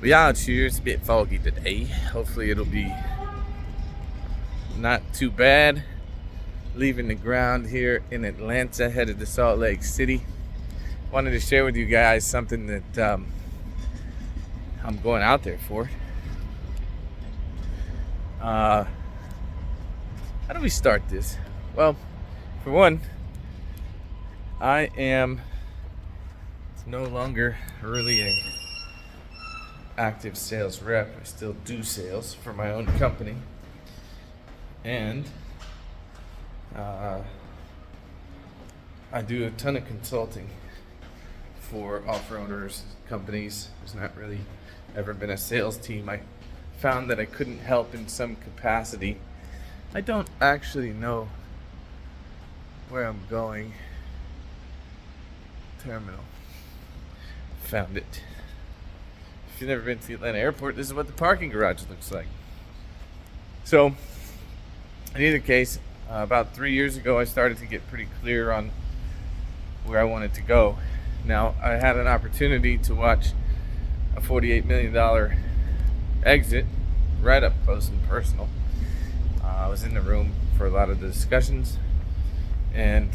But yeah, it's here. It's a bit foggy today. Hopefully it'll be not too bad. Leaving the ground here in Atlanta, headed to Salt Lake City. Wanted to share with you guys something that I'm going out there for. How do we start this? Well, for one, I am no longer really a active sales rep. I still do sales for my own company, and I do a ton of consulting for off-roaders, companies. There's not really ever been a sales team. I found that I couldn't help in some capacity. I don't actually know where I'm going. Terminal. Found it. If you've never been to the Atlanta airport, this is what the parking garage looks like. So, in either case, about 3 years ago, I started to get pretty clear on where I wanted to go. Now, I had an opportunity to watch a $48 million exit right up close and personal. I was in the room for a lot of the discussions, and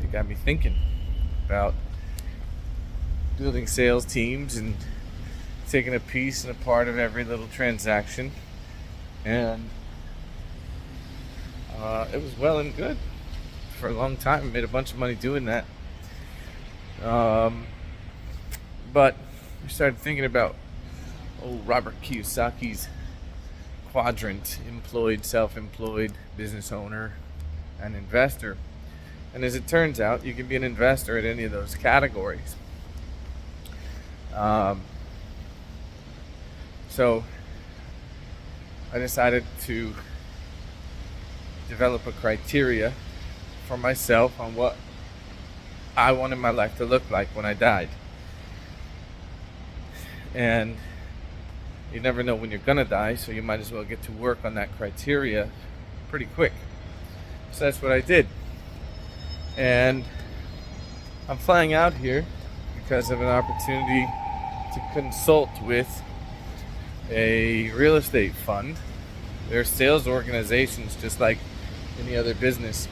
it got me thinking about building sales teams and taking a piece and a part of every little transaction. And it was well and good for a long time. I made a bunch of money doing that. But I started thinking about old Robert Kiyosaki's quadrant: employed, self-employed, business owner, and investor. And as it turns out, you can be an investor at any of those categories. So I decided to develop a criteria for myself on what I wanted my life to look like when I died. And you never know when you're gonna die, so you might as well get to work on that criteria pretty quick. So that's what I did. And I'm flying out here because of an opportunity to consult with a real estate fund. They're sales organizations just like any other business.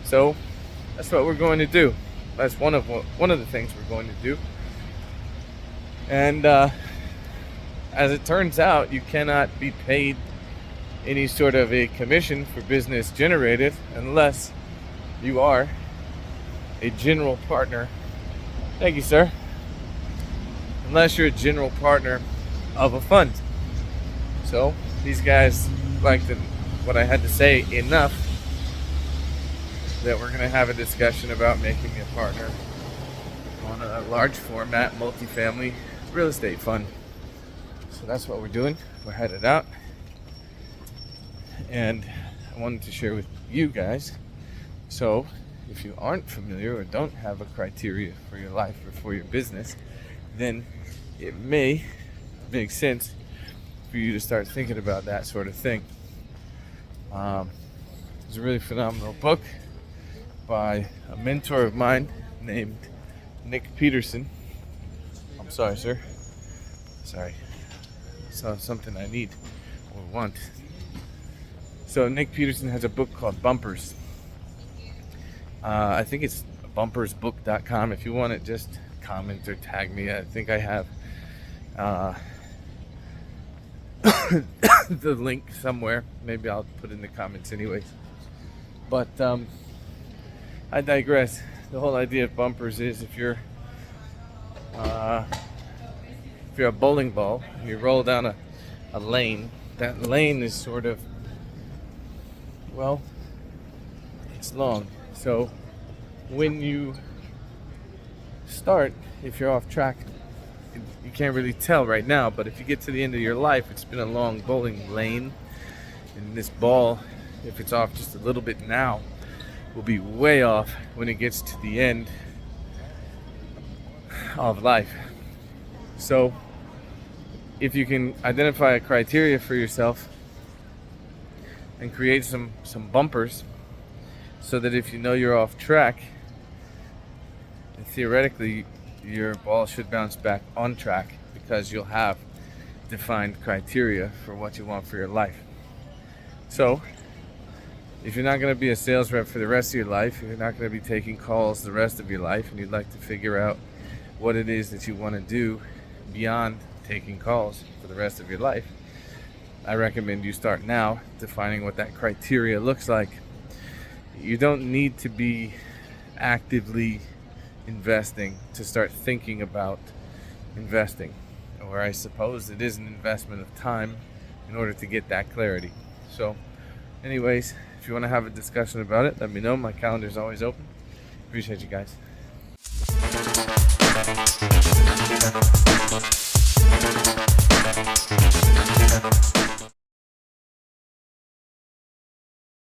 So that's what we're going to do. That's one of the things we're going to do. And as it turns out, you cannot be paid any sort of a commission for business generated unless you are a general partner. Thank you, sir. Unless you're a general partner of a fund. So these guys liked what I had to say enough that we're going to have a discussion about making me a partner on a large format multifamily real estate fund. So that's what we're doing. We're headed out, and I wanted to share with you guys. So if you aren't familiar or don't have a criteria for your life or for your business, then it may make sense for you to start thinking about that sort of thing. It's a really phenomenal book by a mentor of mine named Nick Peterson. I'm sorry, sir. Sorry. Saw something I need or want. So Nick Peterson has a book called Bumpers. I think it's bumpersbook.com. If you want it, just comment or tag me. I think I have the link somewhere. Maybe I'll put it in the comments anyways. But I digress. The whole idea of bumpers is if you're a bowling ball, you roll down a lane. That lane is sort of, well, it's long. So when you start, if you're off track, you can't really tell right now, but if you get to the end of your life, it's been a long bowling lane, and this ball, if it's off just a little bit now, will be way off when it gets to the end of life. So if you can identify a criteria for yourself and create some bumpers so that if you know you're off track, and theoretically your ball should bounce back on track because you'll have defined criteria for what you want for your life. So, if you're not going to be a sales rep for the rest of your life, if you're not going to be taking calls the rest of your life, and you'd like to figure out what it is that you want to do beyond taking calls for the rest of your life, I recommend you start now defining what that criteria looks like. You don't need to be actively investing to start thinking about investing, or I suppose it is an investment of time in order to get that clarity. So anyways, if you want to have a discussion about it, let me know. My calendar is always open. Appreciate you guys.